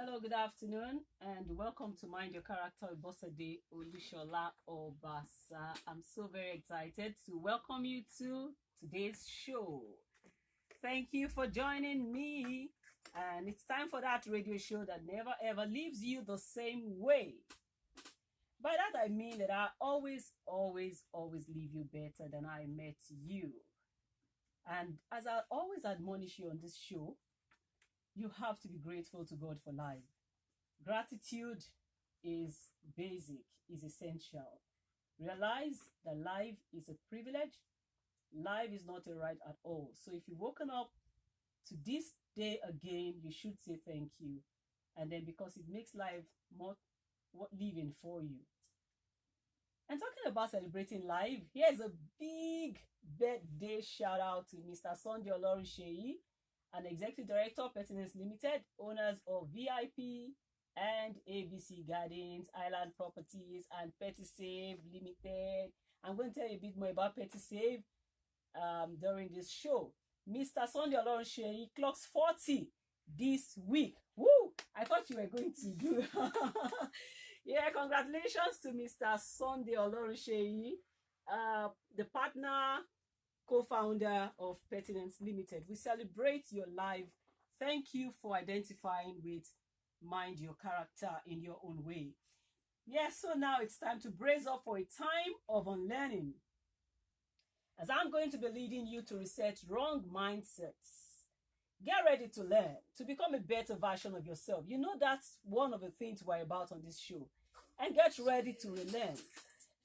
Hello, good afternoon, and welcome to Mind Your Character with Bosede Olusola-Obasa. I'm so very excited to welcome you to today's show. Thank you for joining me, and it's time for that radio show that never ever leaves you the same way. By that I mean that I always leave you better than I met you. And as I always admonish you on this show, you have to be grateful to God for life. Gratitude is basic, is essential. Realize that life is a privilege. Life is not a right at all. So if you've woken up to this day again, you should say thank you. And then because it makes life more worth living for you. And talking about celebrating life, here's a big birthday shout out to Mr. Sunday Olorunsheyi, an executive director, Pertinence Limited, owners of VIP and ABC Gardens, Island Properties, and PettySave Limited. I'm going to tell you a bit more about PettySave during this show. Mr. Sunday Olorunsheyi clocks 40 this week. Woo! I thought you were going to do. Yeah, congratulations to Mr. Sunday Olorunsheyi, the partner, co-founder of Pertinence Limited. We celebrate your life. Thank you for identifying with Mind Your Character in your own way. Yes, so now it's time to brace up for a time of unlearning, as I'm going to be leading you to reset wrong mindsets. Get ready to learn, to become a better version of yourself. You know that's one of the things we're about on this show. And get ready to relearn,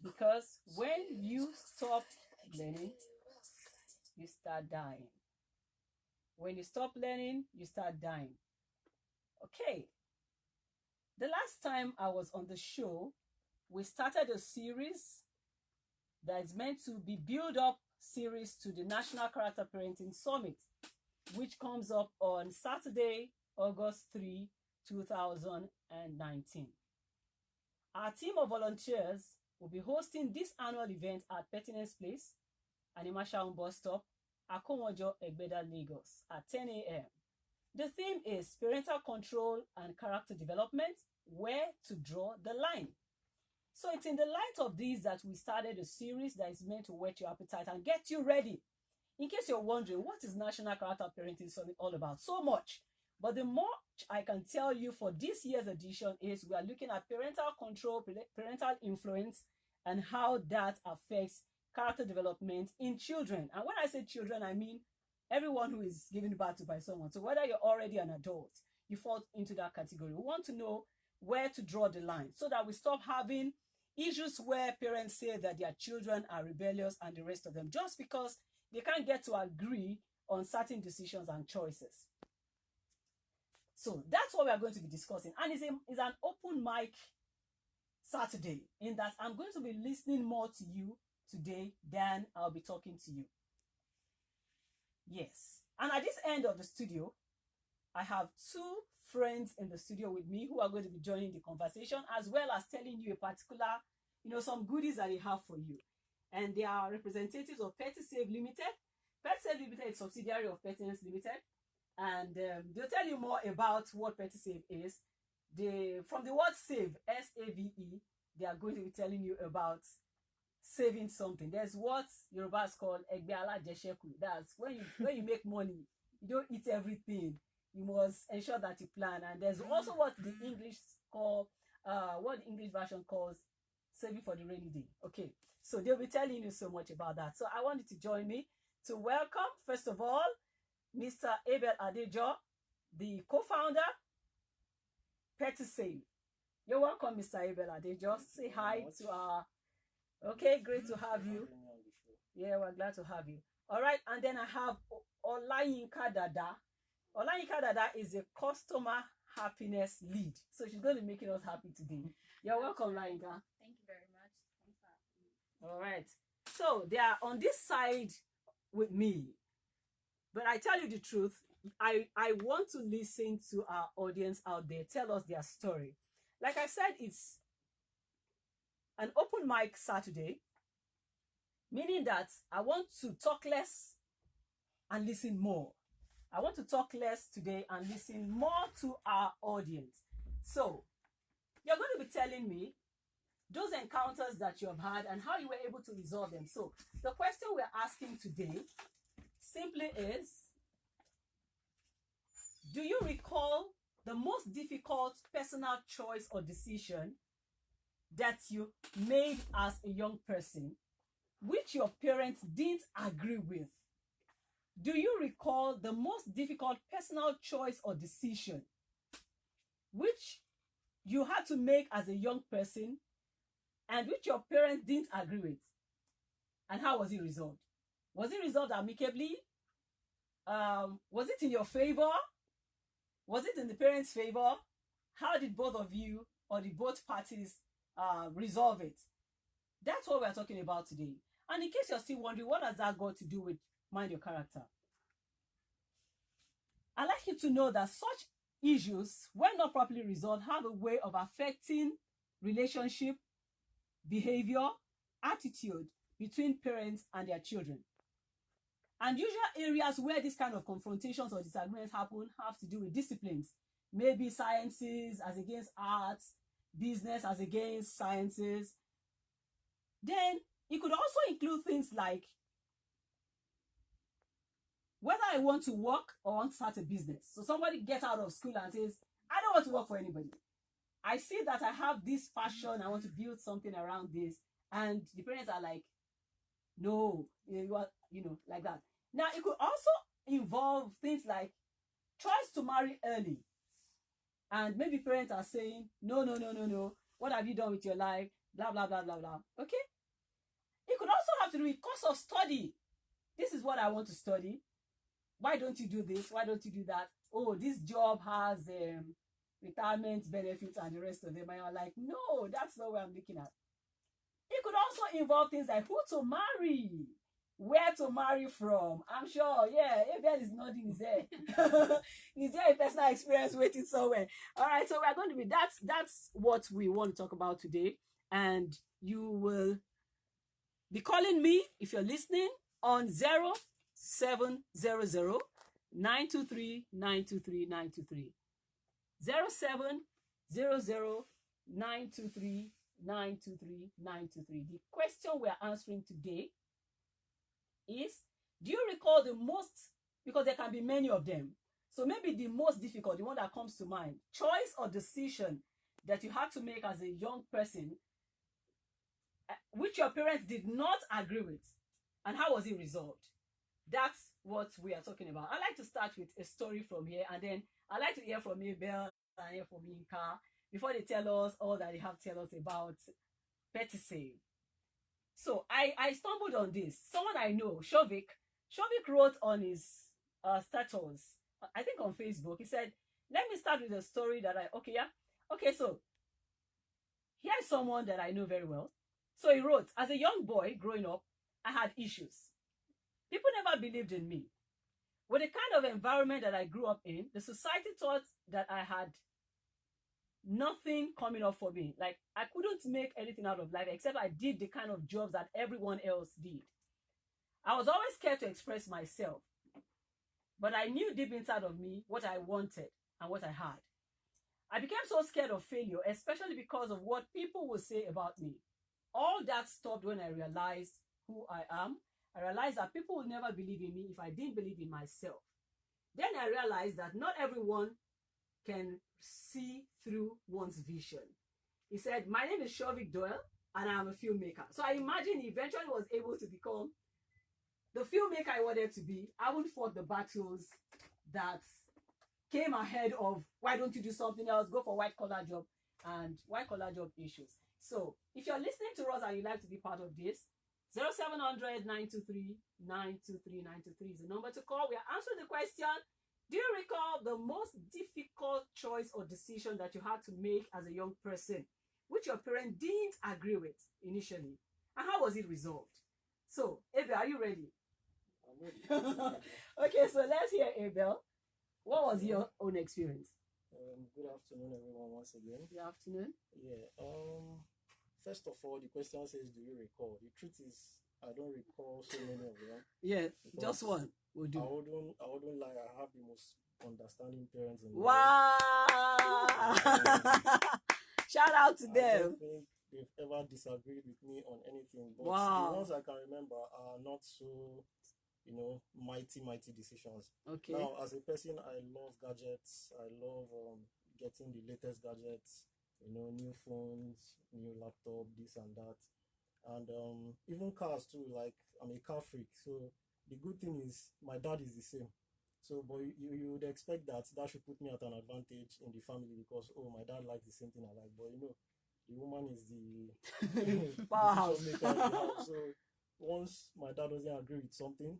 because when you stop learning, you start dying. When you stop learning, you start dying. Okay. The last time I was on the show, we started a series that is meant to be build-up series to the National Character Parenting Summit, which comes up on Saturday, August 3, 2019. Our team of volunteers will be hosting this annual event at Pertinence Place, Animashaun Bus Stop, Akomojo, Egbeda, Lagos at 10 a.m. The theme is parental control and character development, where to draw the line. So it's in the light of these that we started a series that is meant to whet your appetite and get you ready. In case you're wondering, what is National Character Parenting Summit all about? So much. But the more I can tell you for this year's edition is we are looking at parental control, parental influence, and how that affects character development in children. And when I say children, I mean everyone who is given birth to by someone. So whether you're already an adult, you fall into that category. We want to know where to draw the line so that we stop having issues where parents say that their children are rebellious and the rest of them, just because they can't get to agree on certain decisions and choices. So that's what we are going to be discussing. And it's an open mic Saturday, in that I'm going to be listening more to you today than I'll be talking to you. Yes. And at this end of the studio, I have two friends in the studio with me who are going to be joining the conversation, as well as telling you a particular, some goodies that they have for you. And they are representatives of PettySave Limited. PettySave Limited is a subsidiary of Pertinence Limited. And they'll tell you more about what PettySave is. From the word save, S-A-V-E, they are going to be telling you about saving something. There's what Yoruba is called Egbe Alajesheku. That's when you make money, you don't eat everything. You must ensure that you plan. And there's also what the English version calls saving for the rainy day. Okay, so they'll be telling you so much about that. So I want you to join me to welcome, first of all, Mr. Abel Adejo, the co-founder, PettySave. You're welcome, Mr. Abel Adejo. Say hi to our... Okay, great to have you. Yeah, we're glad to have you. All right, and then I have Olayinka Dada. Olayinka Dada is a customer happiness lead. So she's going to be making us happy today. You're welcome, Olayinka. Thank you very much. Thanks for having me. All right. So they are on this side with me. But I tell you the truth, I want to listen to our audience out there. Tell us their story. Like I said, it's an open mic Saturday, meaning that I want to talk less and listen more. I want to talk less today and listen more to our audience. So, you're going to be telling me those encounters that you have had and how you were able to resolve them. So, the question we're asking today simply is, do you recall the most difficult personal choice or decision that you made as a young person, which your parents didn't agree with? Do you recall the most difficult personal choice or decision which you had to make as a young person and which your parents didn't agree with? And how was it resolved? Was it resolved amicably? Was it in your favor? Was it in the parents' favor? How did both of you or the both parties resolve it? That's what we're talking about today. And in case you're still wondering, what has that got to do with mind your character? I'd like you to know that such issues, when not properly resolved, have a way of affecting relationship, behavior, attitude between parents and their children. And usual areas where this kind of confrontations or disagreements happen have to do with disciplines. Maybe sciences as against arts, business as against sciences. Then it could also include things like whether I want to work or want to start a business. So somebody gets out of school and says, I don't want to work for anybody. I see that I have this passion. I want to build something around this. And the parents are like, no, like that. Now, it could also involve things like choice to marry early. And maybe parents are saying, no. What have you done with your life? Blah, blah, blah, blah, blah. Okay? It could also have to do with course of study. This is what I want to study. Why don't you do this? Why don't you do that? Oh, this job has retirement benefits and the rest of them. And you're like, no, that's not what I'm looking at. It could also involve things like who to marry, where to marry from. I'm sure, yeah, Abel is nodding his head. Is there a personal experience waiting somewhere? All right, so we're going to be, that's what we want to talk about today. And you will be calling me, if you're listening, on 0700 923 923 923. 0700 923 923 923. The question we're answering today is, do you recall the most, because there can be many of them, so maybe the most difficult, the one that comes to mind, choice or decision that you had to make as a young person, which your parents did not agree with, and how was it resolved? That's what we are talking about. I'd like to start with a story from here, and then I'd like to hear from you, Belle, and hear from Yinka, before they tell us all that they have to tell us about Petise. So I stumbled on this. Someone I know, Shovik wrote on his status, I think on Facebook, he said, let me start with a story that so here's someone that I know very well. So he wrote, as a young boy growing up, I had issues. People never believed in me. With the kind of environment that I grew up in, the society thought that I had nothing coming up for me. Like, I couldn't make anything out of life except I did the kind of jobs that everyone else did. I was always scared to express myself, but I knew deep inside of me what I wanted and what I had. I became so scared of failure, especially because of what people would say about me. All that stopped when I realized who I am. I realized that people would never believe in me if I didn't believe in myself. Then I realized that not everyone can see through one's vision. He said, my name is Shovik Doyle and I'm a filmmaker. So I imagine he eventually was able to become the filmmaker I wanted to be. I would fought the battles that came ahead of why don't you do something else, go for white collar job and white collar job issues. So if you're listening to us and you'd like to be part of this, 0700 923 923 923 is the number to call. We are answering the question, do you recall the most difficult choice or decision that you had to make as a young person, which your parents didn't agree with initially? And how was it resolved? So, Abel, are you ready? I'm ready. Okay, so let's hear Abel. What was your own experience? Good afternoon, everyone, once again. Good afternoon. Yeah. First of all, the question says, do you recall? The truth is, I don't recall so many of them. Yeah, just one will do. I wouldn't lie. I have the most understanding parents in the world. Wow! Shout out to I them. don't think they've ever disagreed with me on anything, but the Wow. ones I can remember are not so, mighty decisions. Okay. Now, as a person, I love gadgets. I love getting the latest gadgets, new phones, new laptop, this and that. And even cars too, like I'm a car freak. So the good thing is my dad is the same. So, but you would expect that should put me at an advantage in the family because, oh, my dad likes the same thing I like. But the woman is the Powerhouse. decision maker in the house. So once my dad doesn't agree with something,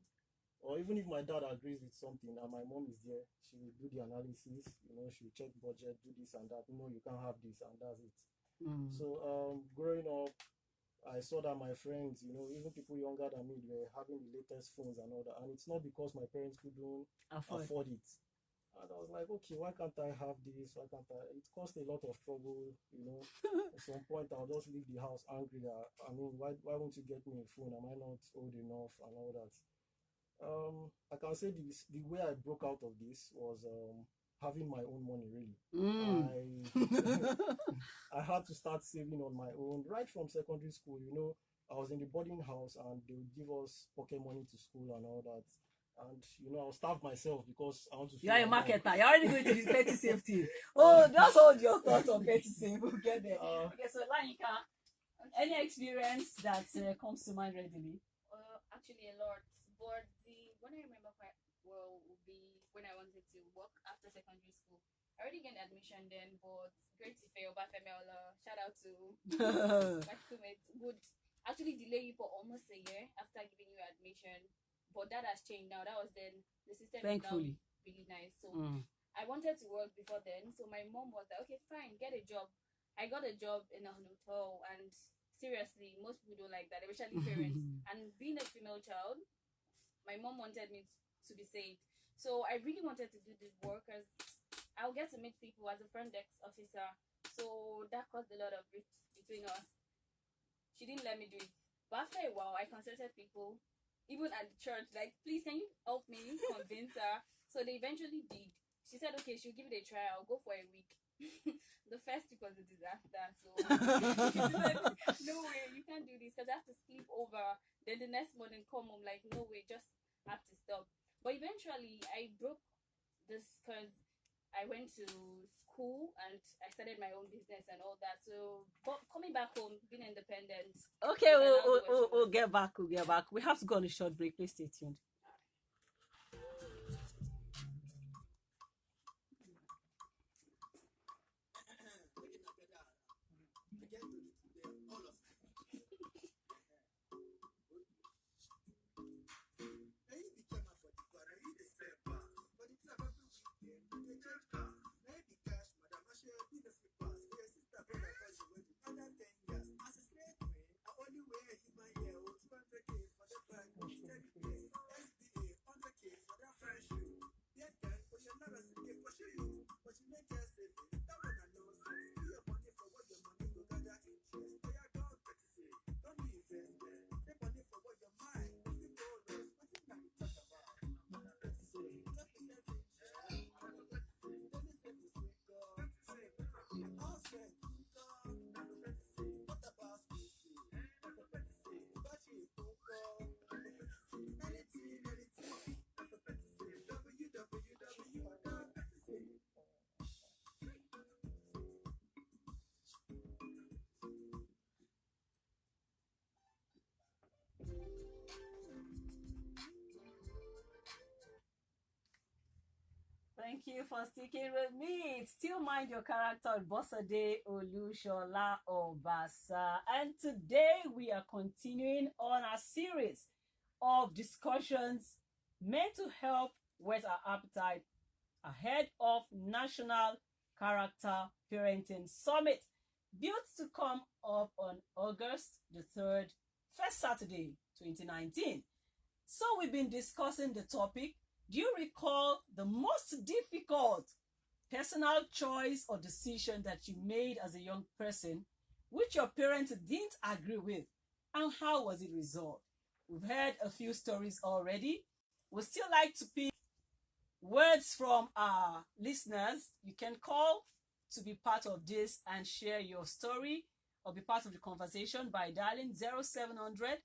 or even if my dad agrees with something and my mom is there, she will do the analysis, she will check budget, do this and that. No, you can't have this, and that's it. So growing up, I saw that my friends, even people younger than me, were having the latest phones and all that. And it's not because my parents couldn't afford it. And I was like, okay, why can't I have this? Why can't I? It cost a lot of trouble, At some point, I'll just leave the house angry that, why won't you get me a phone? Am I not old enough and all that? I can say the way I broke out of this was having my own money, really. I had to start saving on my own right from secondary school. I was in the boarding house and they would give us pocket money to school and all that. And I'll starve myself because I want to. You're a marketer. You're already going to the petty safety. Oh, just hold your thoughts on petty safety. We'll get there. Okay, so Lanika, any experience that comes to mind readily? Actually, a lot. But the one I remember quite well would be when I wanted to work after secondary school. I already gained admission then, but great to fail. Shout out to my schoolmates. Would actually delay you for almost a year after giving you admission. But that has changed now. That was then. The system Thankfully. is now really nice. So I wanted to work before then. So my mom was like, okay, fine, get a job. I got a job in a hotel, and seriously, most people don't like that, especially parents. And being a female child, my mom wanted me to be safe. So I really wanted to do this work because I'll get to meet people as a front desk officer. So that caused a lot of rift between us. She didn't let me do it. But after a while, I consulted people, even at the church, like, please, can you help me convince her? So they eventually did. She said, okay, she'll give it a try. I'll go for a week. The first week was a disaster. So she said, no way, you can't do this because I have to sleep over. Then the next morning come home, like, no way, just have to stop. But eventually, I broke this because I went to school and I started my own business and all that. So, but coming back home, being independent. Okay, we'll get back. We'll get back. We have to go on a short break. Please stay tuned. Thank you for sticking with me. Still mind your character, Bosede Olusola-Obasa. And today we are continuing on our series of discussions meant to help whet our appetite ahead of National Character Parenting Summit, built to come up on August the 3rd, first Saturday, 2019. So we've been discussing the topic. Do you recall the most difficult personal choice or decision that you made as a young person, which your parents didn't agree with, and how was it resolved? We've heard a few stories already. We'd still like to pick words from our listeners, you can call to be part of this and share your story or be part of the conversation by dialing 0700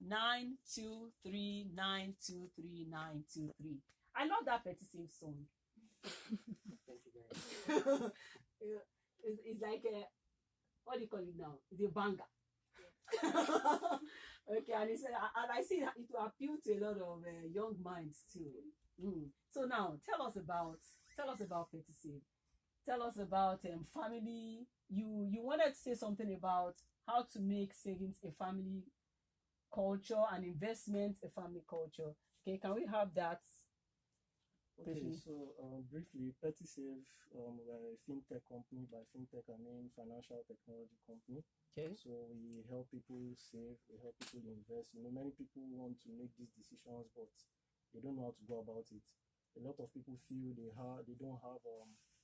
923 923 923. I love that Petty Save song. It's like a, what do you call it now? It's a banger. Okay, and I see that it will appeal to a lot of young minds too. So now, tell us about Petty Save. Tell us about family. You wanted to say something about how to make savings a family culture and investment a family culture. Okay, can we have that? Okay, so briefly, Petty Save, we're a fintech company. By fintech, I mean financial technology company. Okay. So we help people save, we help people invest. Many people want to make these decisions, but they don't know how to go about it. A lot of people feel they don't have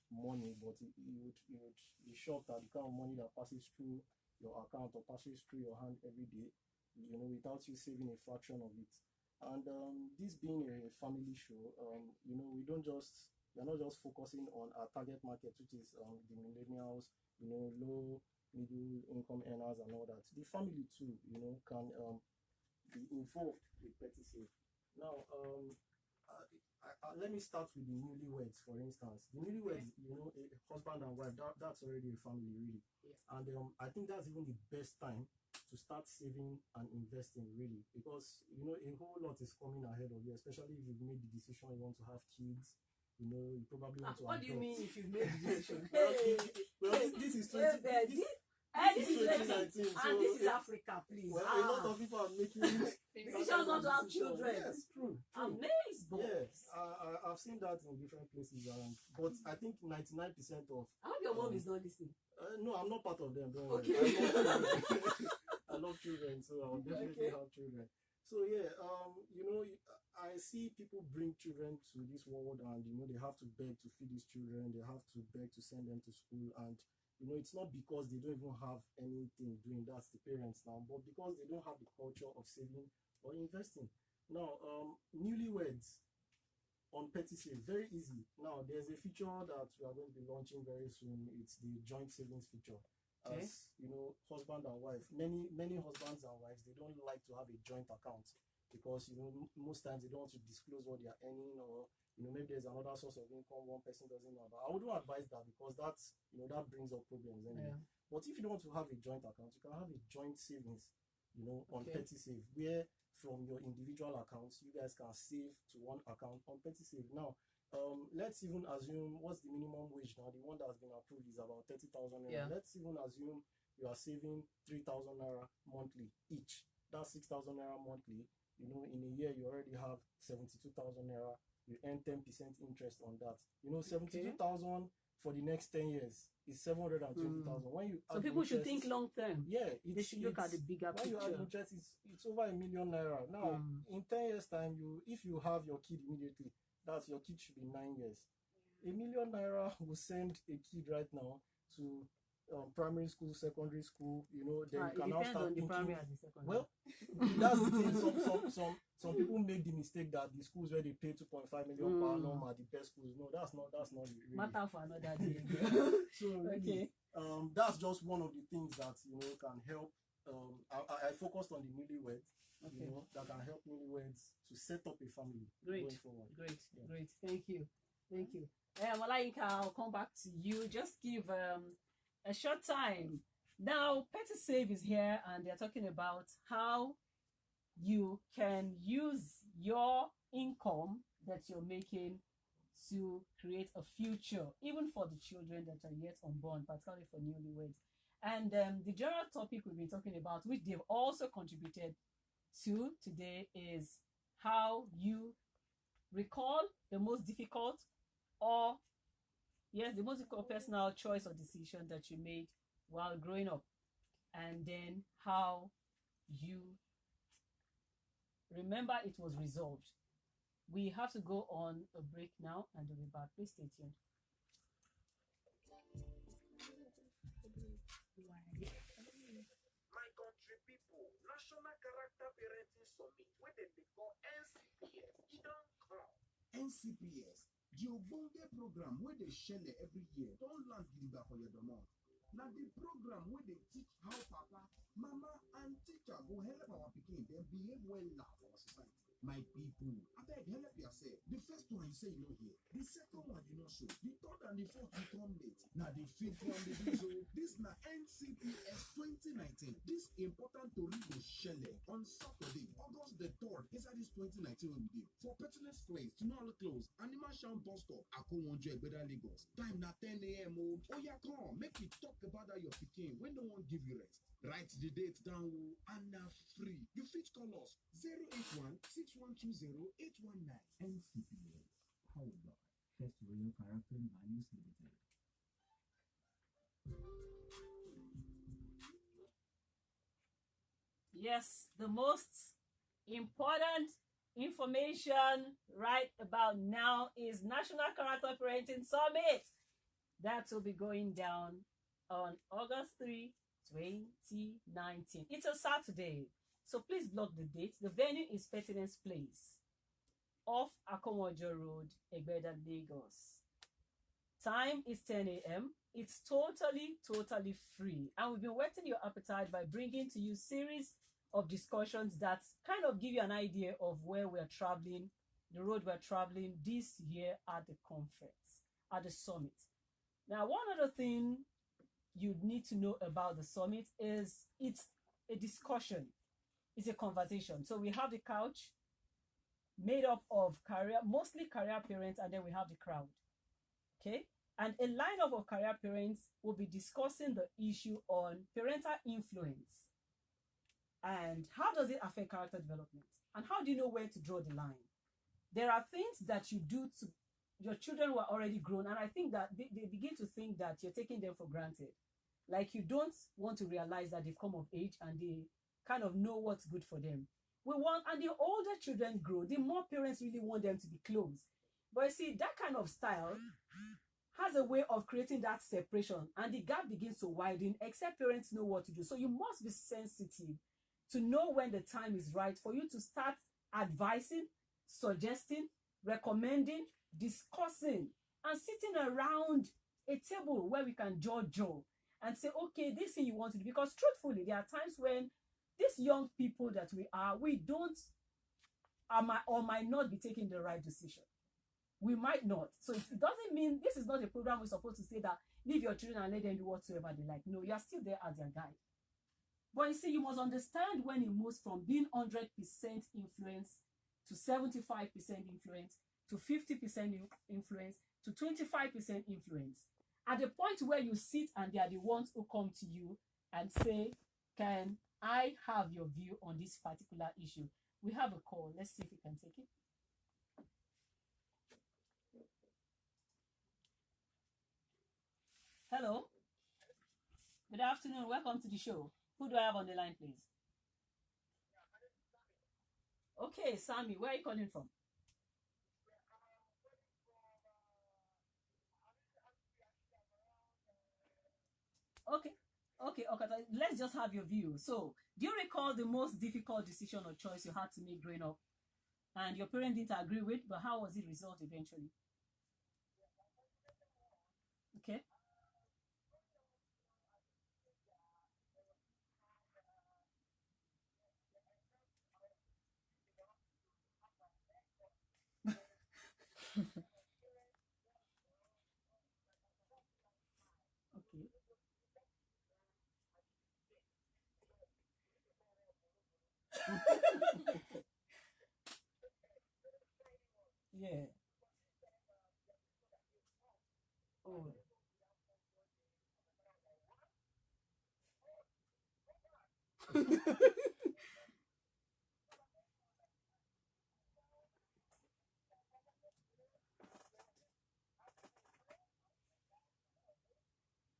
money, but you would be shocked at the kind of money that passes through your account or passes through your hand every day, without you saving a fraction of it. And this being a family show, we're not just focusing on our target market, which is the millennials, low, middle income earners and all that. The family too, can be involved with Petty Save. Now, let me start with the newlyweds, for instance. The newlyweds, a husband and wife, that's already a family, really. Yeah. And I think that's even the best time to start saving and investing, really, because a whole lot is coming ahead of you, especially if you've made the decision you want to have kids. You probably want to what adopt. do you mean if you've made the decision? This is 2019. And this is Africa, please. Well, a lot of people are making decisions not to have children. Yes, true. Amazing. Yes, I've seen that in different places around. But I think 99% of. I hope your mom is not listening. No, I'm not part of them. Don't worry. Okay. I love children, so I'll definitely have children. So yeah, I see people bring children to this world, and they have to beg to feed these children. They have to beg to send them to school, and it's not because they don't even have anything doing. That's the parents now, but because they don't have the culture of saving or investing. Now, newlyweds on Petty Save, very easy. Now, there's a feature that we are going to be launching very soon. It's the joint savings feature. Okay. As husband and wife, many husbands and wives, they don't like to have a joint account because most times they don't want to disclose what they are earning, or maybe there's another source of income one person doesn't know about. I wouldn't advise that because that's that brings up problems anyway. Yeah. But if you don't want to have a joint account, you can have a joint savings, on Petty Save, where from your individual accounts you guys can save to one account on Petty Save. Now, let's even assume, what's the minimum wage now? The one that's been approved is about 30,000 naira. Yeah. Let's even assume you are saving 3,000 naira monthly each. That's 6,000 naira monthly. In a year you already have 72,000 naira. You earn 10% interest on that. 72,000 for the next 10 years is 720,000. When you so people should think long term. Yeah, they should look at the bigger picture. When you add interest, it's over 1 million naira. Now, in 10 years' time, if you have your kid immediately, that's your kid should be 9 years. 1 million naira will send a kid right now to primary school, secondary school. Then you can now start thinking. Well, that's the thing. Some people make the mistake that the schools where they pay 2.5 million per annum are the best schools. No, that's not really. Matter for another day. So really, that's just one of the things that can help. I focused on the newlyweds. That can help newlyweds to set up a family. Great, going forward. Great. Thank you. Malaika, I'll come back to you. Just give a short time. Now, Petty Save is here, and they're talking about how you can use your income that you're making to create a future, even for the children that are yet unborn, particularly for newlyweds. And the general topic we've been talking about, which they've also contributed to today, is how you recall the most difficult the most difficult personal choice or decision that you made while growing up, and then how you remember it was resolved. We have to go on a break now, and we'll be back. Please stay tuned. My country people, National Character Parenting Summit, what they call NCPS, it don't come. NCPS The Ogbonge program where they share every year don't land gidigba for your domot. Now the program where they teach how papa, mama, and teacher go help our pikin then behave well now for our society. My people, I beg help yourself. The first one you say you know here. The second one you know show. The third and the fourth you come late. Now the fifth one they do so. This na NCPS 2019. This important to read will share on Saturday, August the 3rd. Inside this 2019 will be for pertinence place to know all the close. Animal Sham bus stop. Akonwonjo Egbeda Lagos. Time na 10 a.m. Oh yeah, come. Make you talk about that your pikin when no one give you rest. Write the date down and now free. You fit call us 081 6120 819. NCPS. Powered by First Royal Character and Values Limited. Yes, the most important information right about now is National Character Parenting Summit. That will be going down on August 3, 2019. It's a Saturday, so please block the date. The venue is Pertinence Place off Akonwojo Road, Egbeda, Lagos. Time is 10 a.m. It's totally free. And we've been whetting your appetite by bringing to you series of discussions that kind of give you an idea of where we're traveling, the road we're traveling this year at the conference, at the summit. Now, one other thing you need to know about the summit is it's a discussion. It's a conversation. So we have the couch made up of mostly career parents, and then we have the crowd. Okay? And a lineup of career parents will be discussing the issue on parental influence and how does it affect character development, and how do you know where to draw the line. There are things that you do to your children who are already grown, and I think that they begin to think that you're taking them for granted. Like you don't want to realize that they've come of age and they kind of know what's good for them. And the older children grow, the more parents really want them to be close. But you see, that kind of style has a way of creating that separation, and the gap begins to widen except parents know what to do. So you must be sensitive to know when the time is right for you to start advising, suggesting, recommending, discussing, and sitting around a table where we can judge and say, okay, this thing you want to do. Because truthfully, there are times when these young people that we don't or might not be taking the right decision. We might not. So it doesn't mean this is not a program we're supposed to say that leave your children and let them do whatsoever they like. No, you're still there as their guide. But you see, you must understand when it moves from being 100% influence to 75% influence to 50% influence to 25% influence. At the point where you sit and they are the ones who come to you and say, can I have your view on this particular issue? We have a call. Let's see if we can take it. Hello. Good afternoon. Welcome to the show. Who do I have on the line, please? Okay, Sammy, where are you calling from? Okay. Let's just have your view. So, do you recall the most difficult decision or choice you had to make growing up and your parents didn't agree with, but how was it resolved eventually? Okay. Okay. Yeah. Oh.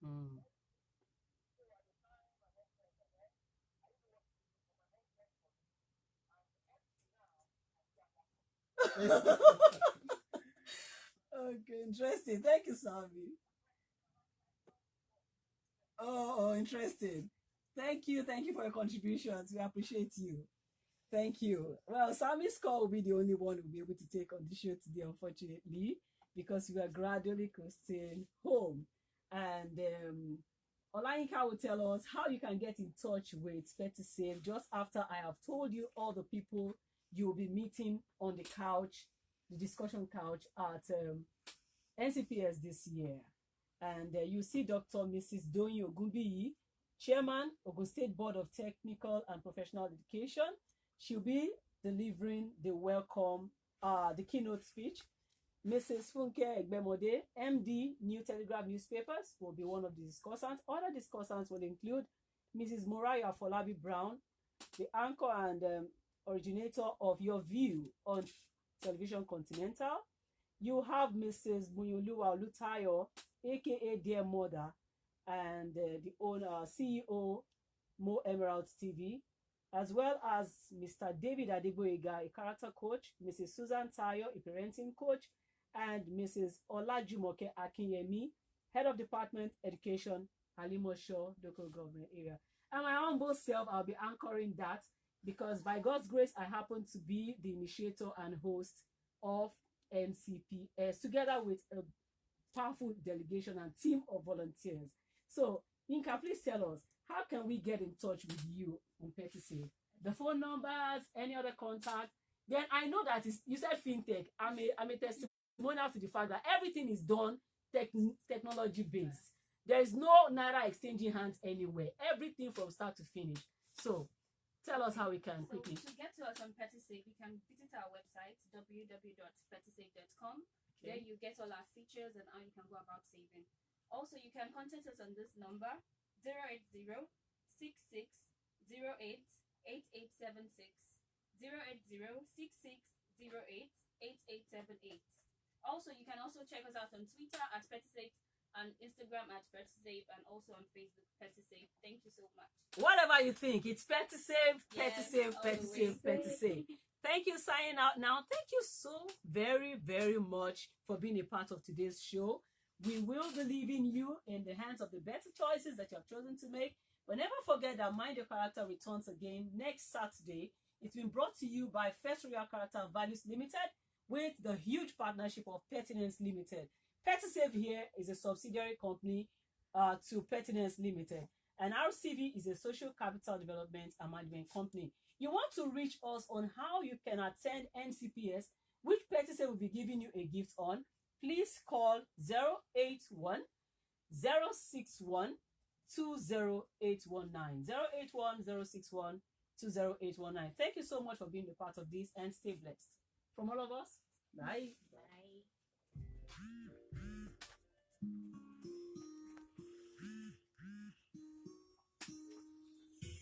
Mm. Okay, interesting. Thank you, Sammy. Oh, interesting. Thank you for your contributions. We appreciate you. Thank you. Well, Sammy's call will be the only one we'll be able to take on the show today, unfortunately, because we are gradually coasting home. And Olayinka will tell us how you can get in touch with PettySafe just after I have told you all the people you will be meeting on the couch, the discussion couch at NCPS this year. And you see Dr. Mrs. Doyin Ogunbiyi, Chairman, Ogun State Board of Technical and Professional Education. She'll be delivering the welcome, the keynote speech. Mrs. Funke Egbemode, MD, New Telegraph Newspapers, will be one of the discussants. Other discussants will include Mrs. Moriah Folabi Brown, the anchor and originator of Your View on Television Continental. You have Mrs. Muyoluwa Olutayo, aka Dear Mother, and the owner, CEO, Mo Emeralds TV, as well as Mr. David Adegboyega, a character coach, Mrs. Susan Tayo, a parenting coach, and Mrs. Olajumoke Akinyemi, Head of Department Education, Alimosho Local Government Area. And my humble self, I'll be anchoring that because by God's grace, I happen to be the initiator and host of NCPS, together with a powerful delegation and team of volunteers. So, Inka, please tell us, how can we get in touch with you on PettySafe? The phone numbers, any other contact? Then I know that you said fintech. I'm a testimonial to the fact that everything is done technology based. There is no naira exchanging hands anywhere. Everything from start to finish. So, tell us how we can quickly. To get to us on PettySafe, you can visit our website www.pettysafe.com. Okay. There you get all our features and how you can go about saving. Also, you can contact us on this number 080-6608-8876, 080-6608-8878. Also, you can also check us out on Twitter at PettySafe and Instagram at PettySafe and also on Facebook PettySafe. Thank you so much. Whatever you think, it's PettySafe, Yes, PettySafe, PettySafe. Thank you, signing out now. Thank you so very, very much for being a part of today's show. We will be leaving you in the hands of the better choices that you have chosen to make. But never forget that Mind Your Character returns again next Saturday. It's been brought to you by First Royal Character Values Limited with the huge partnership of Pertinence Limited. PettySafe here is a subsidiary company to Pertinence Limited. And RCV is a social capital development and management company. You want to reach us on how you can attend NCPS, which PettySafe will be giving you a gift on. Please call 081 061 20819. 081 061 20819. Thank you so much for being a part of this and stay blessed. From all of us, bye.